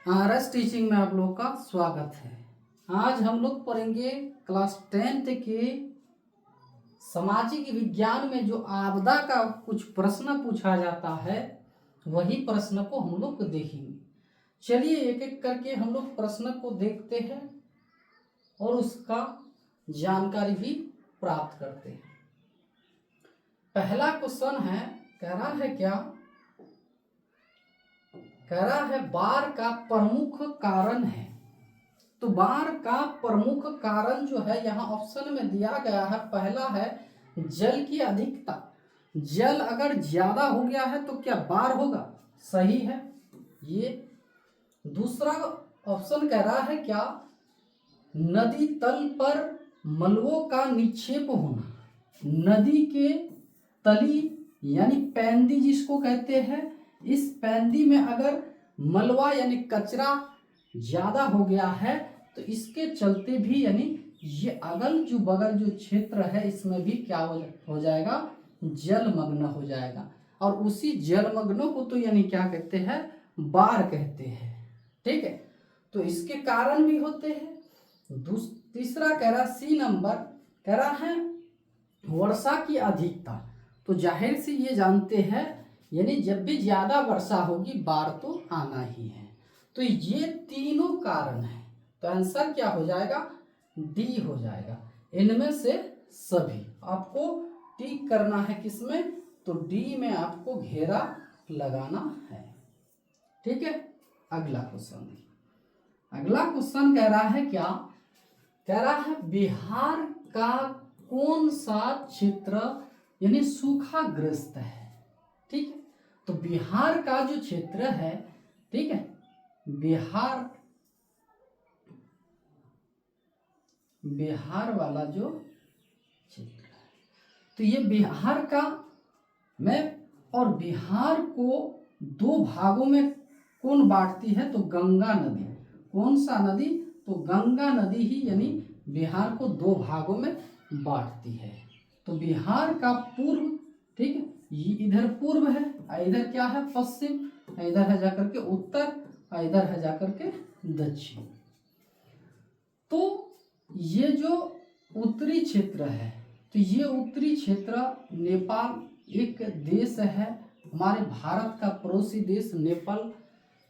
RS teaching में आप लोग का स्वागत है। आज हम लोग पढ़ेंगे क्लास 10th के सामाजिक विज्ञान में जो आपदा का कुछ प्रश्न पूछा जाता है वही प्रश्न को हम लोग देखेंगे। चलिए एक एक करके हम लोग प्रश्न को देखते हैं और उसका जानकारी भी प्राप्त करते हैं। पहला क्वेश्चन है, कह रहा है क्या? कह रहा है बाढ़ का प्रमुख कारण है। तो बाढ़ का प्रमुख कारण जो है यहाँ ऑप्शन में दिया गया है, पहला है जल की अधिकता। जल अगर ज्यादा हो गया है तो क्या बाढ़ होगा? सही है ये। दूसरा ऑप्शन कह रहा है क्या? नदी तल पर मलबों का निक्षेप होना। नदी के तली यानी पैंदी जिसको कहते हैं, इस पैंदी में अगर मलबा यानी कचरा ज्यादा हो गया है तो इसके चलते भी यानी ये अगल जो बगल जो क्षेत्र है इसमें भी क्या हो जाएगा? जलमग्न हो जाएगा। और उसी जलमग्नों को तो यानी क्या कहते हैं? बाढ़ कहते हैं। ठीक है, तो इसके कारण भी होते हैं। तीसरा कह रहा सी नंबर, कह रहा है वर्षा की अधिकता। तो जाहिर से ये जानते हैं यानी जब भी ज्यादा वर्षा होगी बाढ़ तो आना ही है। तो ये तीनों कारण है, तो आंसर क्या हो जाएगा? डी हो जाएगा। इनमें से सभी आपको टिक करना है। किसमें? तो डी में आपको घेरा लगाना है। ठीक है, अगला क्वेश्चन। अगला क्वेश्चन कह रहा है क्या? कह रहा है बिहार का कौन सा क्षेत्र यानी सूखाग्रस्त है। ठीक है, तो बिहार का जो क्षेत्र है, ठीक है, बिहार वाला जो क्षेत्र है, तो ये बिहार का में और बिहार को दो भागों में कौन बांटती है? तो गंगा नदी। कौन सा नदी? तो गंगा नदी ही यानी बिहार को दो भागों में बांटती है। तो बिहार का पूर्व, ठीक है, ये इधर पूर्व है, इधर क्या है? पश्चिम, इधर है जाकर के उत्तर, इधर है जाकर के दक्षिण। तो ये जो उत्तरी क्षेत्र है, तो ये उत्तरी क्षेत्र नेपाल एक देश है, हमारे भारत का पड़ोसी देश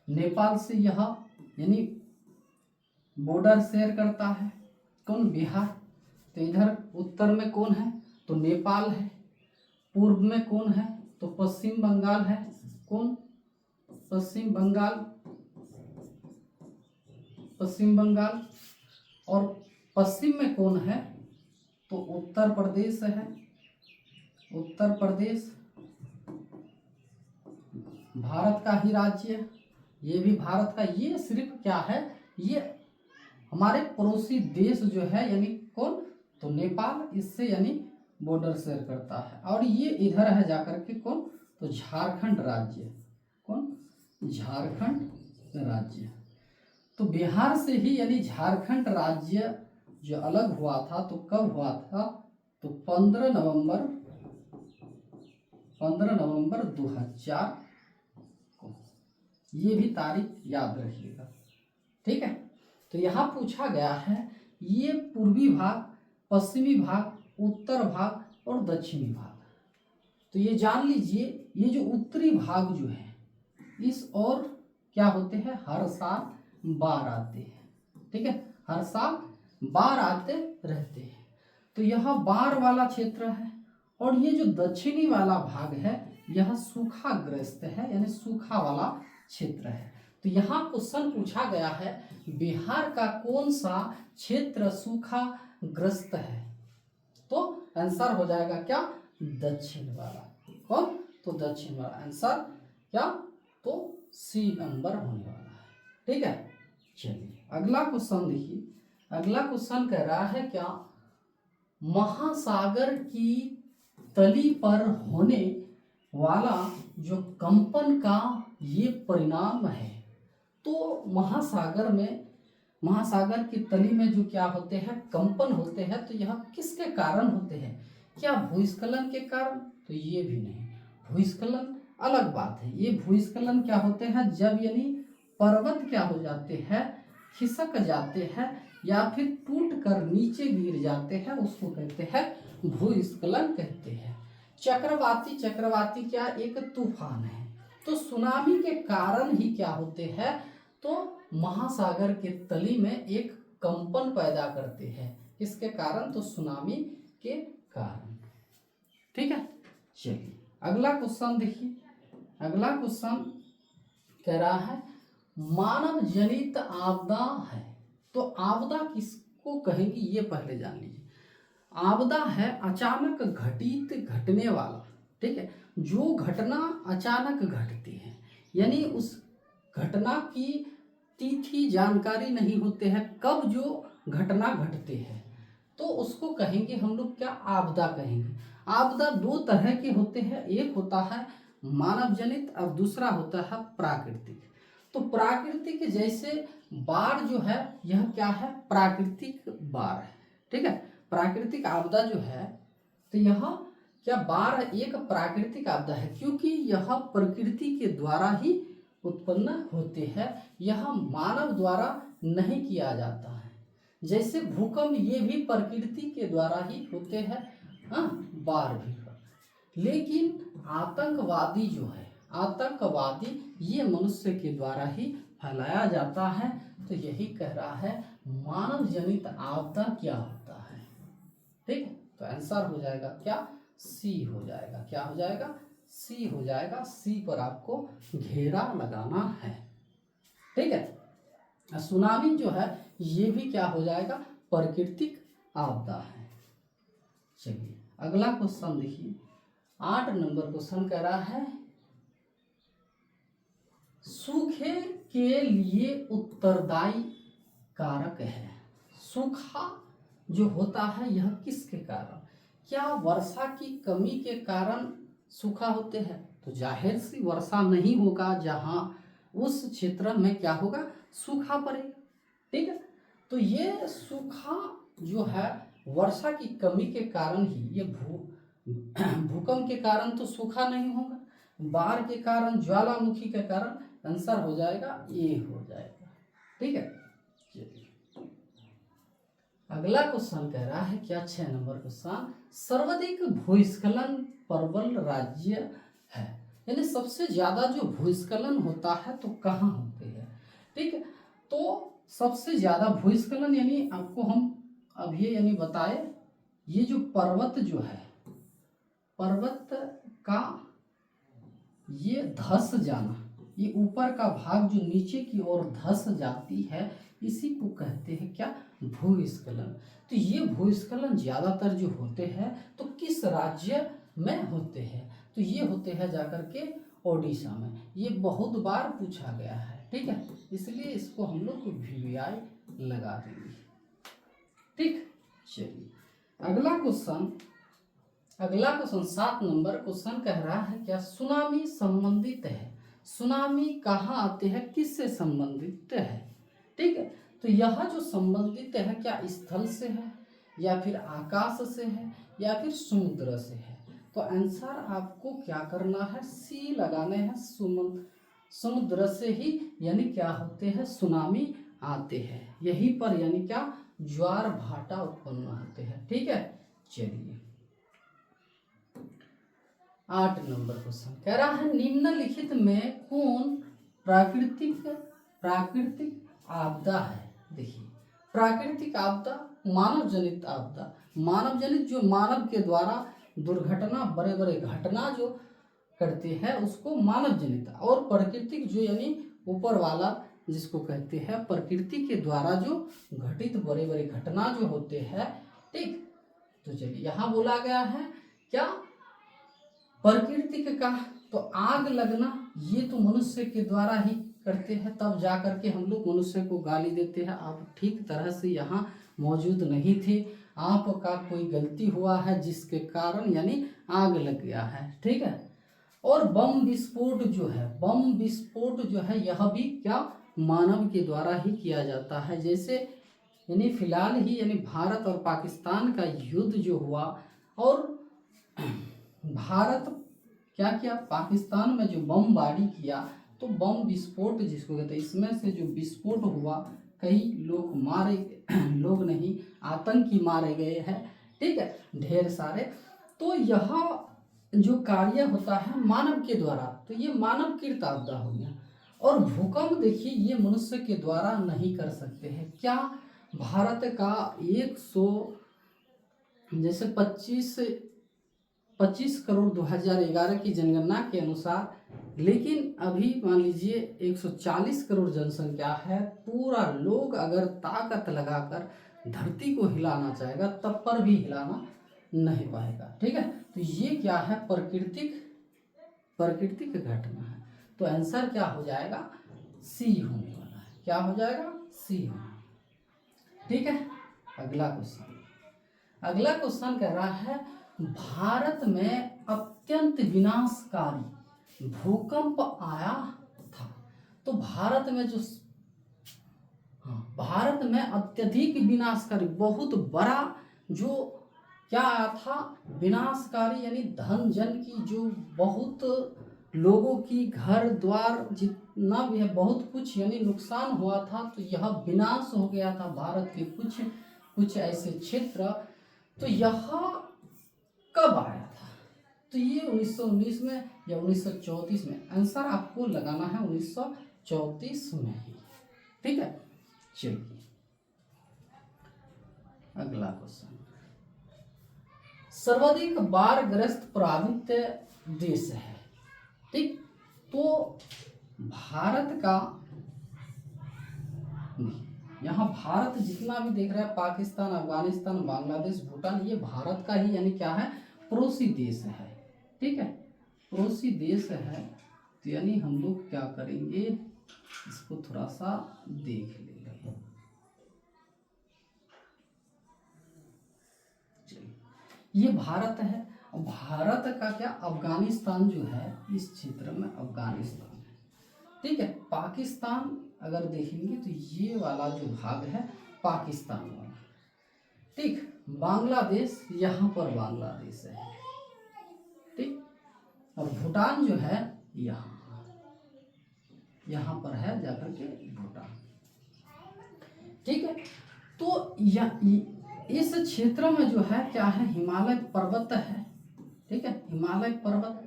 नेपाल से यह यानी बॉर्डर शेयर करता है। कौन? बिहार। तो इधर उत्तर में कौन है? तो नेपाल है। पूर्व में कौन है? तो पश्चिम बंगाल है। कौन? पश्चिम बंगाल। और पश्चिम में कौन है? तो उत्तर प्रदेश है। उत्तर प्रदेश भारत का ही राज्य, ये भी भारत का। ये सिर्फ क्या है? ये हमारे पड़ोसी देश जो है यानी कौन? तो नेपाल, इससे यानी बॉर्डर शेयर करता है। और ये इधर है जाकर के कौन? तो झारखंड राज्य। कौन? झारखंड राज्य। तो बिहार से ही यानी झारखंड राज्य जो अलग हुआ था, तो कब हुआ था? तो 15 नवंबर 2000 को। ये भी तारीख याद रखिएगा। ठीक है, तो यहाँ पूछा गया है ये पूर्वी भाग, पश्चिमी भाग, उत्तर भाग और दक्षिणी भाग। तो ये जान लीजिए, ये जो उत्तरी भाग जो है इस और क्या होते हैं? हर साल बाढ़ आते हैं। ठीक है, हर साल बाढ़ आते रहते हैं। तो यह बाढ़ वाला क्षेत्र है। और ये जो दक्षिणी वाला भाग है यह सूखाग्रस्त है यानी सूखा वाला क्षेत्र है। तो यहाँ क्वेश्चन पूछा गया है बिहार का कौन सा क्षेत्र सूखाग्रस्त है? तो आंसर हो जाएगा क्या? दक्षिण वाला। कौन? तो दक्षिण वाला आंसर क्या? तो सी नंबर होने वाला है। ठीक है, चलिए अगला क्वेश्चन देखिए। अगला क्वेश्चन कह रहा है क्या? महासागर की तली पर होने वाला जो कंपन का ये परिणाम है। तो महासागर की तली में जो क्या होते हैं? कंपन होते हैं। तो यह किसके कारण होते हैं? क्या भूस्खलन के कारण? तो ये भी नहीं। भूस्खलन अलग बात है। ये भूस्खलन क्या होते हैं? जब यानी पर्वत क्या हो जाते हैं, खिसक जाते हैं या फिर टूट कर नीचे गिर जाते हैं, उसको कहते हैं भूस्खलन कहते हैं। चक्रवाती, चक्रवाती क्या, एक तूफान है। तो सुनामी के कारण ही क्या होते हैं, तो महासागर के तली में एक कंपन पैदा करते हैं। किसके कारण, तो सुनामी के कारण। ठीक है, चलिए अगला क्वेश्चन देखिए। अगला क्वेश्चन कह रहा है मानव जनित आपदा है। तो आपदा किसको कहेंगे ये पहले जान लीजिए। आपदा है अचानक घटित, घटने वाला। ठीक है, जो घटना अचानक घटती है, यानी उस घटना की तिथि जानकारी नहीं होते हैं, कब जो घटना घटते हैं, तो उसको कहेंगे हम लोग क्या, आपदा कहेंगे। आपदा दो तरह के होते हैं, एक होता है मानव जनित और दूसरा होता है प्राकृतिक। तो प्राकृतिक जैसे बाढ़ जो है, यह क्या है, प्राकृतिक बाढ़ है। ठीक है, प्राकृतिक आपदा जो है, तो यह क्या, बाढ़ एक प्राकृतिक आपदा है, क्योंकि यह प्रकृति के द्वारा ही उत्पन्न होते हैं, यह मानव द्वारा नहीं किया जाता है। जैसे भूकंप, ये भी प्रकृति के द्वारा ही होते हैं, बाढ़ भी। लेकिन आतंकवादी जो है, आतंकवादी ये मनुष्य के द्वारा ही फैलाया जाता है। तो यही कह रहा है मानव जनित आपदा क्या होता है। ठीक है, तो आंसर हो जाएगा क्या, सी हो जाएगा। क्या हो जाएगा, सी हो जाएगा। सी पर आपको घेरा लगाना है। ठीक है, सुनामी जो है ये भी क्या हो जाएगा, प्राकृतिक आपदा है। चलिए अगला क्वेश्चन देखिए। 8 नंबर क्वेश्चन कह रहा है सूखे के लिए उत्तरदायी कारक है। सूखा जो होता है यह किसके कारण, क्या वर्षा की कमी के कारण सूखा होते हैं, तो जाहिर सी वर्षा नहीं होगा जहां उस क्षेत्र में क्या होगा, सूखा पड़ेगा। ठीक है, तो ये सूखा जो है वर्षा की कमी के कारण ही, ये भूकंप के कारण तो सूखा नहीं होगा, बाढ़ के कारण, ज्वालामुखी के कारण, आंसर हो जाएगा ए हो जाएगा। ठीक है, चलिए अगला क्वेश्चन कह रहा है क्या, 6 नंबर क्वेश्चन, सर्वाधिक भूस्खलन प्रबल राज्य है, यानी सबसे ज्यादा जो भूस्खलन होता है तो कहाँ होते हैं। ठीक है, तो सबसे ज्यादा भूस्खलन यानी आपको हम अभी यानी बताए, ये जो पर्वत जो है, पर्वत का ये धस जाना, ये ऊपर का भाग जो नीचे की ओर धस जाती है, इसी को कहते हैं क्या, भूस्खलन। तो ये भूस्खलन ज्यादातर जो होते हैं तो किस राज्य में होते हैं, तो ये होते हैं जाकर के ओडिशा में। ये बहुत बार पूछा गया है। ठीक है, इसलिए इसको हम लोग VVI लगा देंगे। ठीक, चलिए अगला क्वेश्चन 7 नंबर क्वेश्चन कह रहा है क्या, सुनामी संबंधित है। सुनामी कहाँ आते हैं, किससे संबंधित है। ठीक है, तो यह जो संबंधित है क्या स्थल से है या फिर आकाश से है या फिर समुद्र से है, तो आंसर आपको क्या करना है, सी लगाने हैं। समुद्र से ही यानी क्या होते हैं, सुनामी आते हैं, यहीं पर यानी क्या, ज्वार भाटा उत्पन्न होते हैं। ठीक है, चलिए 8 नंबर क्वेश्चन कह रहा है निम्नलिखित में कौन प्राकृतिक आपदा है। देखिए प्राकृतिक आपदा, मानव जनित आपदा, मानव जनित जो मानव के द्वारा दुर्घटना, बड़े बड़े घटना जो करते हैं उसको मानव जनित, और प्राकृतिक जो यानी ऊपर वाला जिसको कहते हैं प्रकृति के द्वारा जो घटित बड़े बड़े घटना जो होते हैं। ठीक, तो चलिए यहाँ बोला गया है क्या, प्रकृति का, तो आग लगना ये तो मनुष्य के द्वारा ही करते हैं, तब जा करके हम लोग मनुष्य को गाली देते हैं, आप ठीक तरह से यहाँ मौजूद नहीं थे, आपका कोई गलती हुआ है जिसके कारण यानी आग लग गया है। ठीक है, और बम विस्फोट जो है, बम विस्फोट जो है यह भी क्या, मानव के द्वारा ही किया जाता है। जैसे यानी फिलहाल ही यानी भारत और पाकिस्तान का युद्ध जो हुआ, और भारत क्या किया, पाकिस्तान में जो बमबारी किया, तो बम विस्फोट जिसको कहते हैं, इसमें से जो विस्फोट हुआ कई लोग मारे लोग नहीं आतंकी मारे गए हैं, ठीक है, ढेर सारे। तो यह जो कार्य होता है मानव के द्वारा, तो ये मानवकृत आपदा हो गया। और भूकंप देखिए ये मनुष्य के द्वारा नहीं कर सकते हैं। क्या भारत का 100 जैसे 25 करोड़ 2011 की जनगणना के अनुसार, लेकिन अभी मान लीजिए 140 करोड़ जनसंख्या है, पूरा लोग अगर ताकत लगाकर धरती को हिलाना चाहेगा तब पर भी हिलाना नहीं पाएगा, ठीक है। तो ये क्या है, प्राकृतिक घटना है। तो आंसर क्या हो जाएगा, सी होने वाला है। क्या हो जाएगा, सी होना, ठीक है। अगला क्वेश्चन कह रहा है भारत में अत्यंत विनाशकारी भूकंप आया था। तो भारत में अत्यधिक विनाशकारी बहुत बड़ा जो क्या आया था, विनाशकारी यानी धन जन की जो बहुत लोगों की घर द्वार जितना भी है बहुत कुछ यानी नुकसान हुआ था। तो यह विनाश हो गया था भारत के कुछ ऐसे क्षेत्र। तो यह कब आया था, तो ये 1919 में या 1934 में। आंसर आपको लगाना है 1934 में ही, ठीक है। चलिए अगला क्वेश्चन, सर्वाधिक बाढ़ग्रस्त प्रभावित देश है, ठीक। तो भारत का यहाँ भारत जितना भी देख रहा है, पाकिस्तान, अफगानिस्तान, बांग्लादेश, भूटान, ये भारत का ही यानी क्या है, पड़ोसी देश है, ठीक है, पड़ोसी देश है। तो यानी हम लोग क्या करेंगे, इसको थोड़ा सा देख लेंगे। चलिए ये भारत है, और भारत का क्या, अफगानिस्तान जो है इस क्षेत्र में अफगानिस्तान है, ठीक है। पाकिस्तान अगर देखेंगे तो ये वाला जो भाग है पाकिस्तान वाला, ठीक। बांग्लादेश यहाँ पर बांग्लादेश है, ठीक। और भूटान जो है यहाँ पर है जाकर के भूटान, ठीक है। तो इस क्षेत्र में जो है क्या है, हिमालय पर्वत है, ठीक है, हिमालय पर्वत।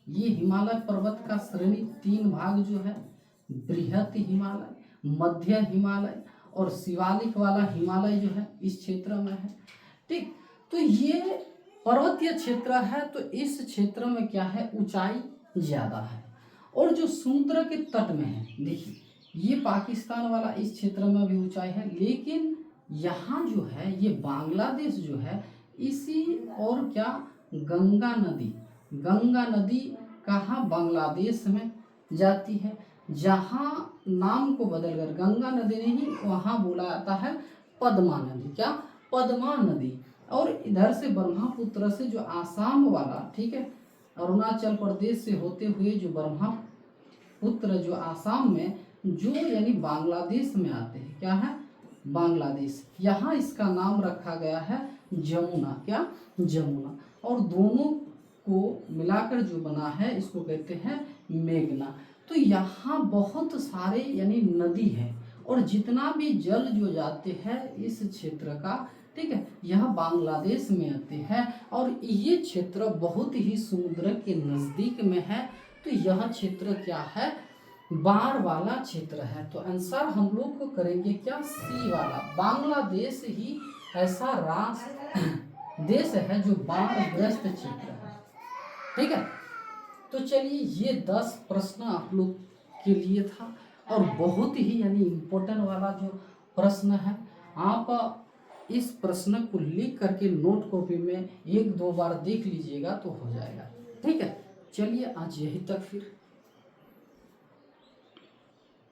ये हिमालय पर्वत का श्रेणी 3 भाग जो है, बृहत हिमालय, मध्य हिमालय और शिवालिक वाला हिमालय जो है इस क्षेत्र में है, ठीक। तो ये पर्वतीय क्षेत्र है, तो इस क्षेत्र में क्या है, ऊंचाई ज्यादा है। और जो समुद्र के तट में है, देखिए ये पाकिस्तान वाला इस क्षेत्र में भी ऊंचाई है, लेकिन यहाँ जो है ये बांग्लादेश जो है इसी, और क्या, गंगा नदी कहाँ, बांग्लादेश में जाती है, जहाँ नाम को बदलकर गंगा नदी नहीं वहाँ बोला जाता है पद्मा नदी, क्या, पद्मा नदी। और इधर से ब्रह्मपुत्र से जो आसाम वाला, ठीक है, अरुणाचल प्रदेश से होते हुए जो ब्रह्मपुत्र जो आसाम में जो यानी बांग्लादेश में आते हैं, क्या है, बांग्लादेश। यहाँ इसका नाम रखा गया है जमुना, क्या, जमुना। और दोनों को मिलाकर जो बना है इसको कहते हैं मेघना। तो यहाँ बहुत सारे यानी नदी है, और जितना भी जल जो जाते हैं इस क्षेत्र का, ठीक है, यह बांग्लादेश में आते हैं। और ये क्षेत्र बहुत ही समुद्र के नज़दीक में है। तो यह क्षेत्र क्या है, बाढ़ वाला क्षेत्र है। तो आंसर हम लोग को करेंगे क्या, सी वाला। बांग्लादेश ही ऐसा राष्ट्र देश है जो बाढ़ग्रस्त क्षेत्र है, ठीक है। तो चलिए ये 10 प्रश्न आप लोग के लिए था, और बहुत ही यानी इम्पोर्टेंट वाला जो प्रश्न है, आप इस प्रश्न को लिख करके नोट कॉपी में 1-2 बार देख लीजिएगा तो हो जाएगा, ठीक है। चलिए आज यही तक फिर।